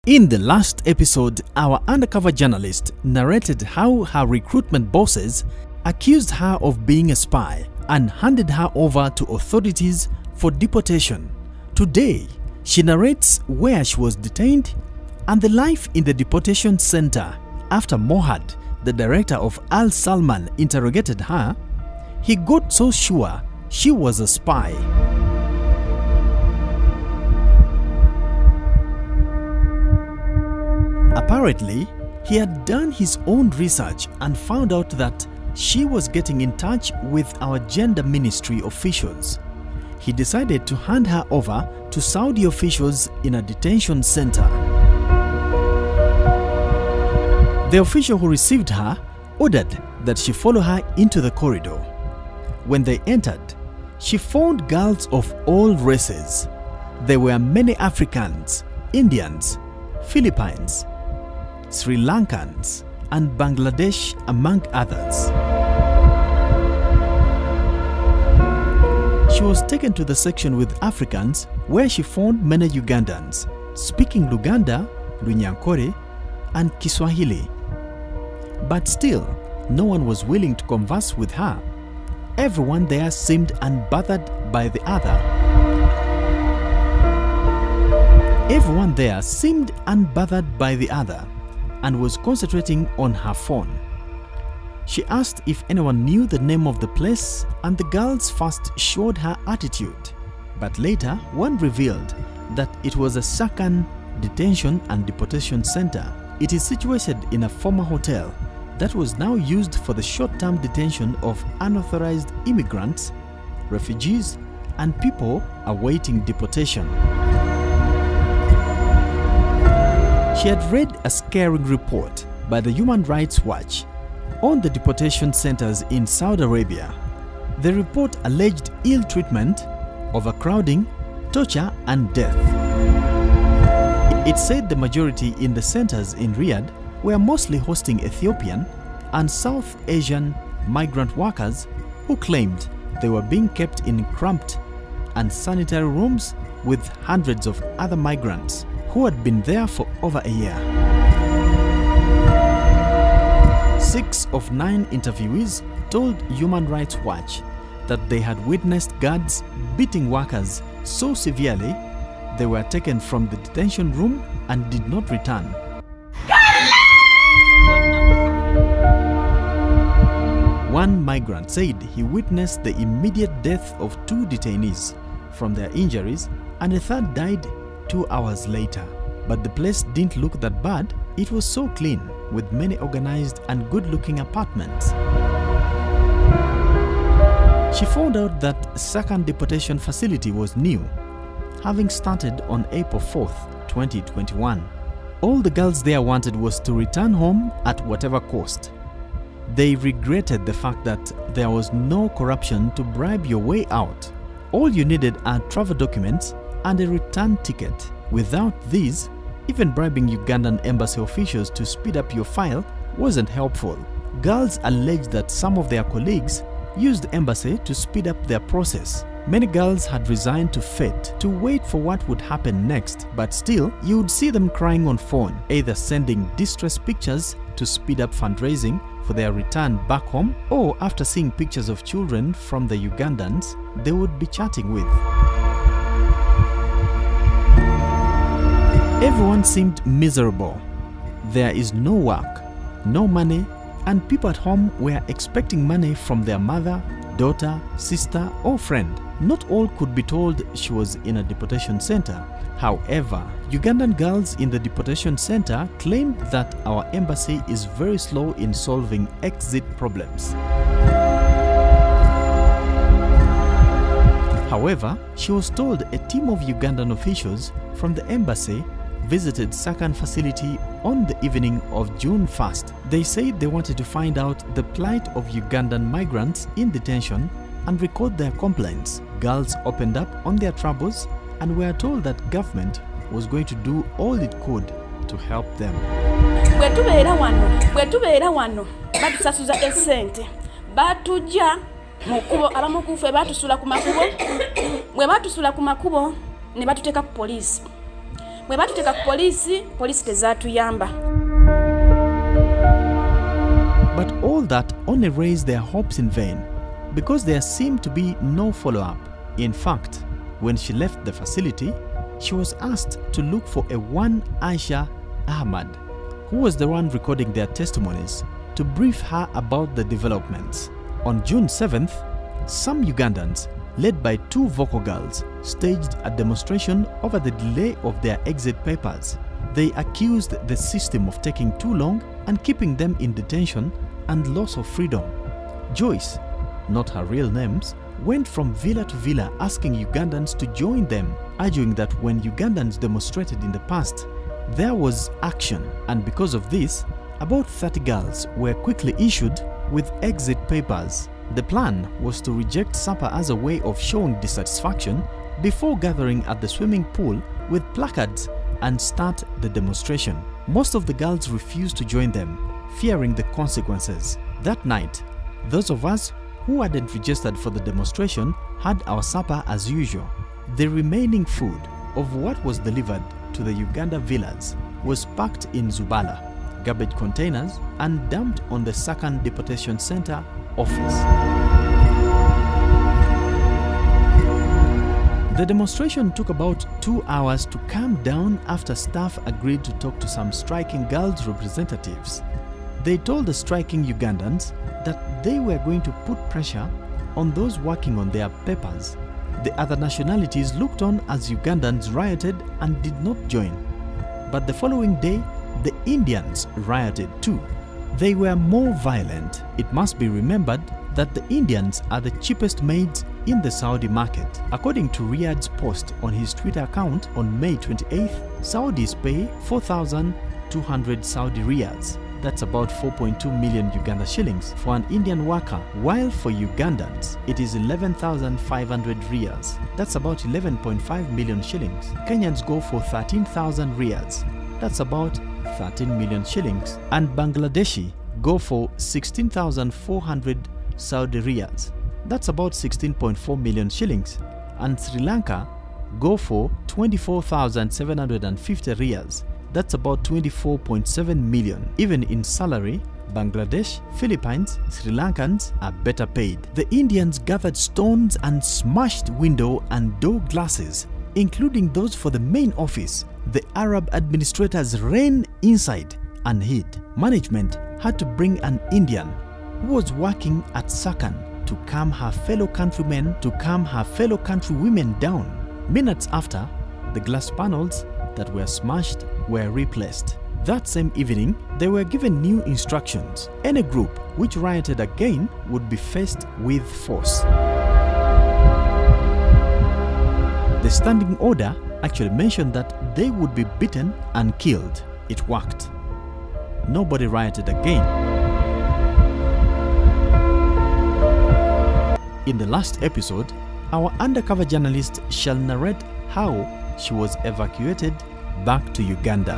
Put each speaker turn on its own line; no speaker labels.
In the last episode, our undercover journalist narrated how her recruitment bosses accused her of being a spy and handed her over to authorities for deportation. Today, she narrates where she was detained and the life in the deportation center. After Mohad, the director of Al Salman, interrogated her, he got so sure she was a spy. Apparently, he had done his own research and found out that she was getting in touch with our gender ministry officials. He decided to hand her over to Saudi officials in a detention center. The official who received her ordered that she follow her into the corridor. When they entered, she found girls of all races. There were many Africans, Indians, Philippines, Sri Lankans, and Bangladesh, among others. She was taken to the section with Africans, where she found many Ugandans speaking Luganda, Lunyankore, and Kiswahili. But still, no one was willing to converse with her. Everyone there seemed unbothered by the other. Everyone there seemed unbothered by the other and was concentrating on her phone. She asked if anyone knew the name of the place, and the girls first showed her attitude. But later, one revealed that it was a second detention and deportation center. It is situated in a former hotel that was now used for the short-term detention of unauthorized immigrants, refugees, and people awaiting deportation. She had read a scaring report by the Human Rights Watch on the deportation centers in Saudi Arabia. The report alleged ill treatment, overcrowding, torture, and death. It said the majority in the centers in Riyadh were mostly hosting Ethiopian and South Asian migrant workers who claimed they were being kept in cramped and unsanitary rooms with hundreds of other migrants who had been there for over a year. 6 of 9 interviewees told Human Rights Watch that they had witnessed guards beating workers so severely they were taken from the detention room and did not return. One migrant said he witnessed the immediate death of 2 detainees from their injuries, and a third died 2 hours later. But the place didn't look that bad. It was so clean, with many organized and good-looking apartments. She found out that second deportation facility was new, having started on April 4th, 2021. All the girls there wanted was to return home at whatever cost. They regretted the fact that there was no corruption to bribe your way out. All you needed are travel documents and a return ticket. Without these, even bribing Ugandan embassy officials to speed up your file wasn't helpful. Girls alleged that some of their colleagues used the embassy to speed up their process. Many girls had resigned to fate to wait for what would happen next, but still, you would see them crying on phone, either sending distress pictures to speed up fundraising for their return back home, or after seeing pictures of children from the Ugandans they would be chatting with. Everyone seemed miserable. There is no work, no money, and people at home were expecting money from their mother, daughter, sister, or friend. Not all could be told she was in a deportation center. However, Ugandan girls in the deportation center claimed that our embassy is very slow in solving exit problems. However, she was told a team of Ugandan officials from the embassy visited second facility on the evening of June 1st. They said they wanted to find out the plight of Ugandan migrants in detention and record their complaints. Girls opened up on their troubles and were told that government was going to do all it could to help them.
Batusasuza esente batujja mukubo abamu kufe batusula ku makubo mwe batusula ku makubo ne batuteka ku police bwe batuteeka ku poliisi tezaatuyamba.
But all that only raised their hopes in vain, because there seemed to be no follow-up. In fact, when she left the facility, she was asked to look for a one Aisha Ahmad, who was the one recording their testimonies, to brief her about the developments. On June 7th, some Ugandans, led by two vocal girls, staged a demonstration over the delay of their exit papers. They accused the system of taking too long and keeping them in detention and loss of freedom. Joyce, not her real names, went from villa to villa asking Ugandans to join them, arguing that when Ugandans demonstrated in the past, there was action, and because of this, about 30 girls were quickly issued with exit papers. The plan was to reject supper as a way of showing dissatisfaction before gathering at the swimming pool with placards and start the demonstration. Most of the girls refused to join them, fearing the consequences. That night, those of us who hadn't registered for the demonstration had our supper as usual. The remaining food of what was delivered to the Uganda villas was packed in Zubala, garbage containers, and dumped on the second deportation center office. The demonstration took about 2 hours to calm down after staff agreed to talk to some striking girls' representatives. They told the striking Ugandans that they were going to put pressure on those working on their papers. The other nationalities looked on as Ugandans rioted and did not join. But the following day, the Indians rioted too. They were more violent. It must be remembered that the Indians are the cheapest maids in the Saudi market. According to Riyadh's post on his Twitter account on May 28th, Saudis pay 4,200 Saudi riyals. That's about 4.2 million Uganda shillings for an Indian worker, while for Ugandans, it is 11,500 riyals. That's about 11.5 million shillings. Kenyans go for 13,000 riyals. That's about 13 million shillings. And Bangladeshi go for 16,400 Saudi riyals. That's about 16.4 million shillings. And Sri Lanka go for 24,750 riyals. That's about 24.7 million. Even in salary, Bangladesh, Philippines, Sri Lankans are better paid. The Indians gathered stones and smashed window and door glasses, including those for the main office. The Arab administrators ran inside and hid. Management had to bring an Indian who was working at Sakan to calm her fellow countrymen, countrywomen down. Minutes after, the glass panels that were smashed were replaced. That same evening, they were given new instructions. Any group which rioted again would be faced with force. The standing order actually mentioned that they would be beaten and killed. It worked. Nobody rioted again. In the last episode, our undercover journalist shall narrate how she was evacuated back to Uganda.